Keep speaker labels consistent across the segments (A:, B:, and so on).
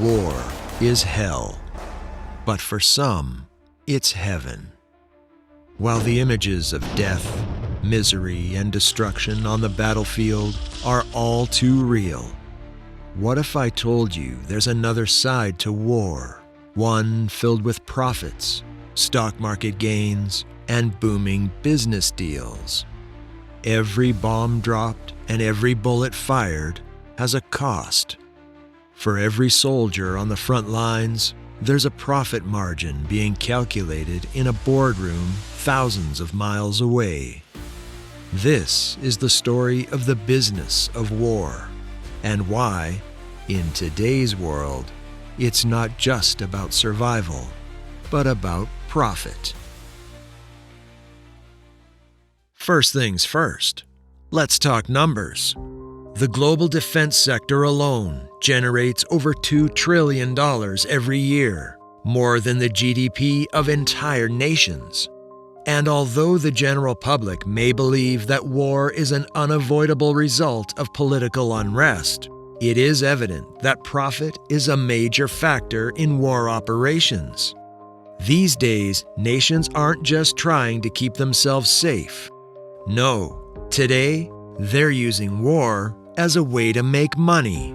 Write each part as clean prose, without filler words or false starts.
A: war is hell, but for some, it's heaven. While the images of death, misery, and destruction on the battlefield are all too real, what if I told you there's another side to war, one filled with profits, stock market gains, and booming business deals? Every bomb dropped and every bullet fired has a cost. For every soldier on the front lines, there's a profit margin being calculated in a boardroom thousands of miles away. This is the story of the business of war, and why, in today's world, it's not just about survival, but about profit. First things first, let's talk numbers. The global defense sector alone generates over $2 trillion every year, more than the GDP of entire nations. And although the general public may believe that war is an unavoidable result of political unrest, it is evident that profit is a major factor in war operations. These days, nations aren't just trying to keep themselves safe. No, today, they're using war as a way to make money.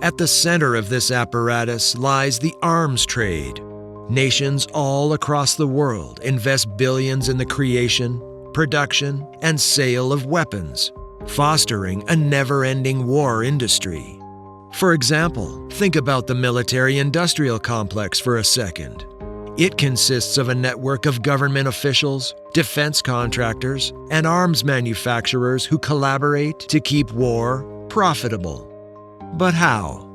A: At the center of this apparatus lies the arms trade. Nations all across the world invest billions in the creation, production, and sale of weapons, fostering a never-ending war industry. For example, think about the military-industrial complex for a second. It consists of a network of government officials, defense contractors, and arms manufacturers who collaborate to keep war profitable. But how?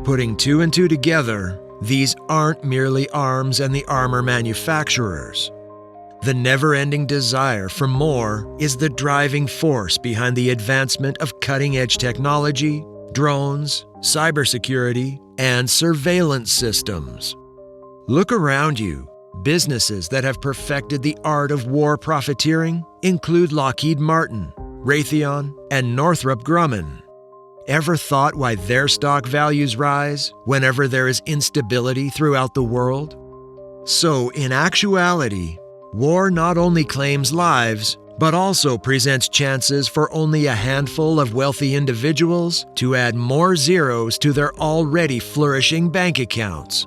A: Putting two and two together, these aren't merely arms and the armor manufacturers. The never-ending desire for more is the driving force behind the advancement of cutting-edge technology, drones, cybersecurity, and surveillance systems. Look around you. Businesses that have perfected the art of war profiteering include Lockheed Martin, Raytheon, and Northrop Grumman. Ever thought why their stock values rise whenever there is instability throughout the world? So, in actuality, war not only claims lives, but also presents chances for only a handful of wealthy individuals to add more zeros to their already flourishing bank accounts.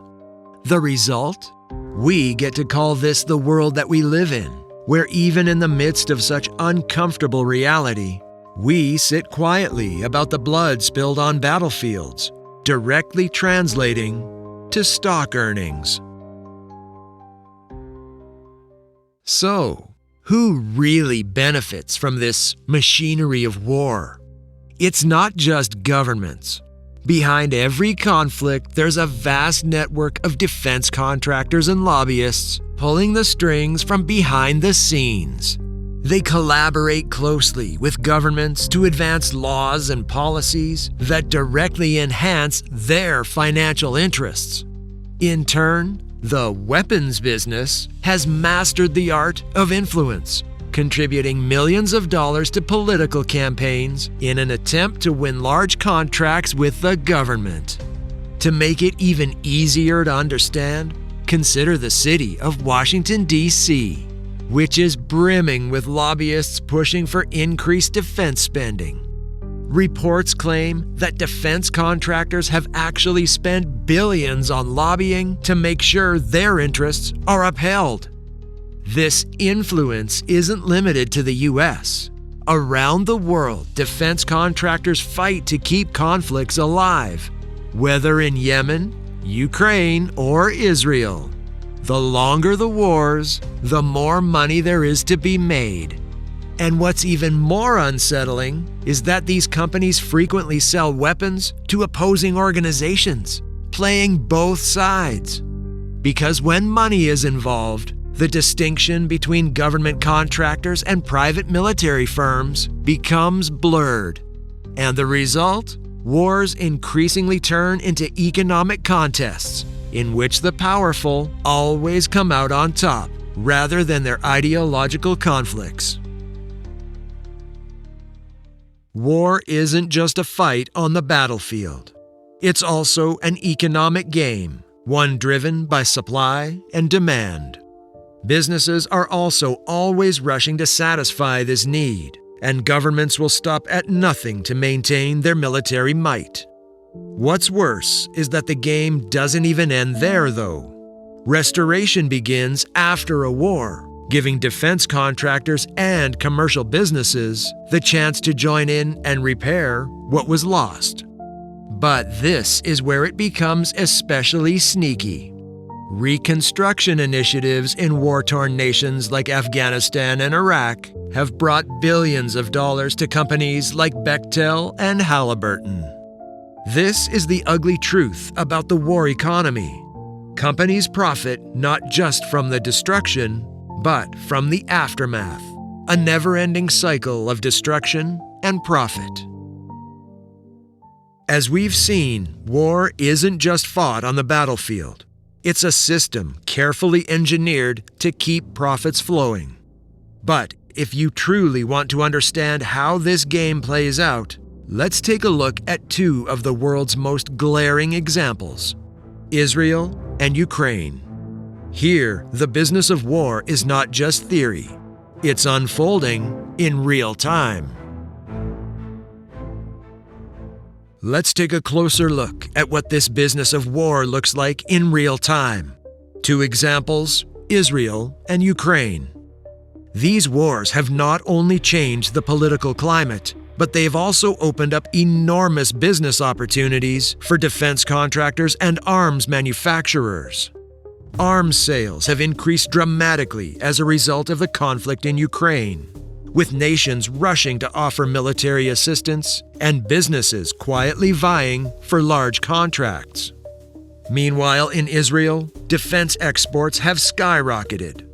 A: The result? We get to call this the world that we live in, where even in the midst of such uncomfortable reality, we sit quietly about the blood spilled on battlefields, directly translating to stock earnings. So, who really benefits from this machinery of war? It's not just governments. Behind every conflict, there's a vast network of defense contractors and lobbyists pulling the strings from behind the scenes. They collaborate closely with governments to advance laws and policies that directly enhance their financial interests. In turn, the weapons business has mastered the art of influence, contributing millions of dollars to political campaigns in an attempt to win large contracts with the government. To make it even easier to understand, consider the city of Washington, D.C., which is brimming with lobbyists pushing for increased defense spending. Reports claim that defense contractors have actually spent billions on lobbying to make sure their interests are upheld. This influence isn't limited to the U.S. Around the world, defense contractors fight to keep conflicts alive, whether in Yemen, Ukraine, or Israel. The longer the wars, the more money there is to be made. And what's even more unsettling is that these companies frequently sell weapons to opposing organizations, playing both sides. Because when money is involved, the distinction between government contractors and private military firms becomes blurred. And the result? Wars increasingly turn into economic contests in which the powerful always come out on top, rather than their ideological conflicts. War isn't just a fight on the battlefield. It's also an economic game, one driven by supply and demand. Businesses are also always rushing to satisfy this need, and governments will stop at nothing to maintain their military might. What's worse is that the game doesn't even end there, though. Restoration begins after a war, giving defense contractors and commercial businesses the chance to join in and repair what was lost. But this is where it becomes especially sneaky. Reconstruction initiatives in war-torn nations like Afghanistan and Iraq have brought billions of dollars to companies like Bechtel and Halliburton. This is the ugly truth about the war economy. Companies profit not just from the destruction, but from the aftermath, a never-ending cycle of destruction and profit. As we've seen, war isn't just fought on the battlefield. It's a system carefully engineered to keep profits flowing. But if you truly want to understand how this game plays out, let's take a look at two of the world's most glaring examples: Israel and Ukraine. Here, the business of war is not just theory. It's unfolding in real time. Let's take a closer look at what this business of war looks like in real time. Two examples: Israel and Ukraine. These wars have not only changed the political climate, but they've also opened up enormous business opportunities for defense contractors and arms manufacturers. Arms sales have increased dramatically as a result of the conflict in Ukraine, with nations rushing to offer military assistance and businesses quietly vying for large contracts. Meanwhile, in Israel, defense exports have skyrocketed.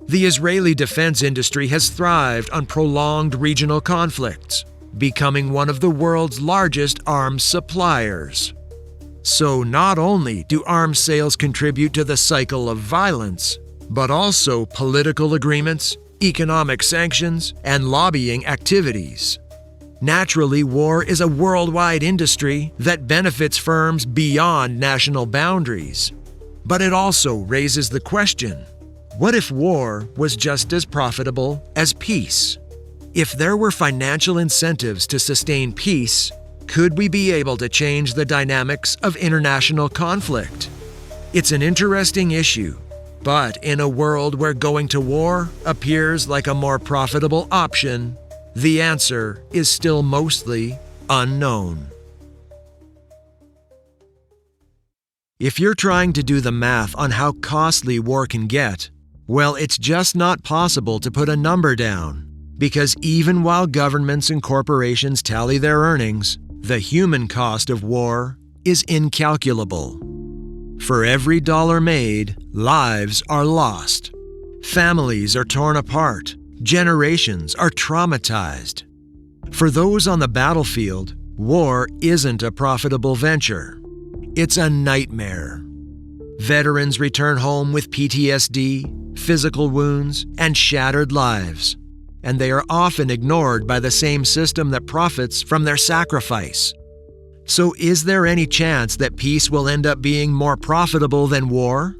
A: The Israeli defense industry has thrived on prolonged regional conflicts, becoming one of the world's largest arms suppliers. So not only do arms sales contribute to the cycle of violence, but also political agreements, economic sanctions, and lobbying activities. Naturally, war is a worldwide industry that benefits firms beyond national boundaries. But it also raises the question: what if war was just as profitable as peace? If there were financial incentives to sustain peace, could we be able to change the dynamics of international conflict? It's an interesting issue, but in a world where going to war appears like a more profitable option, the answer is still mostly unknown. If you're trying to do the math on how costly war can get, well, it's just not possible to put a number down, because even while governments and corporations tally their earnings, the human cost of war is incalculable. For every dollar made, lives are lost. Families are torn apart. Generations are traumatized. For those on the battlefield, war isn't a profitable venture. It's a nightmare. Veterans return home with PTSD, physical wounds, and shattered lives, and they are often ignored by the same system that profits from their sacrifice. So is there any chance that peace will end up being more profitable than war?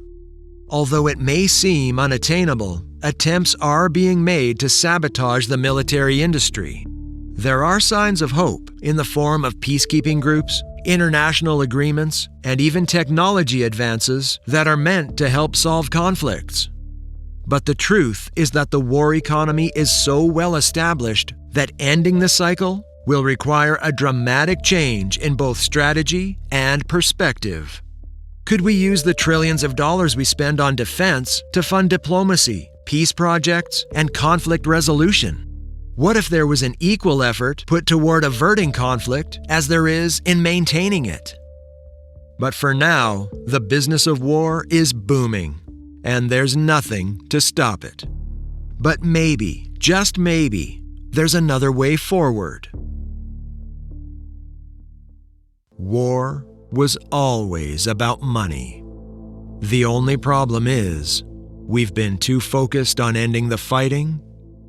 A: Although it may seem unattainable, attempts are being made to sabotage the military industry. There are signs of hope in the form of peacekeeping groups, international agreements, and even technology advances that are meant to help solve conflicts. But the truth is that the war economy is so well established that ending the cycle will require a dramatic change in both strategy and perspective. Could we use the trillions of dollars we spend on defense to fund diplomacy, peace projects, and conflict resolution? What if there was an equal effort put toward averting conflict as there is in maintaining it? But for now, the business of war is booming, and there's nothing to stop it. But maybe, just maybe, there's another way forward. War was always about money. The only problem is, we've been too focused on ending the fighting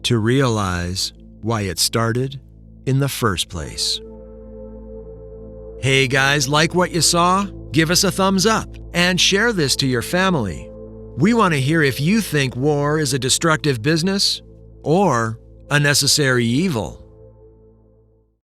A: to realize why it started in the first place. Hey guys, like what you saw? Give us a thumbs up and share this to your family. We want to hear if you think war is a destructive business or a necessary evil.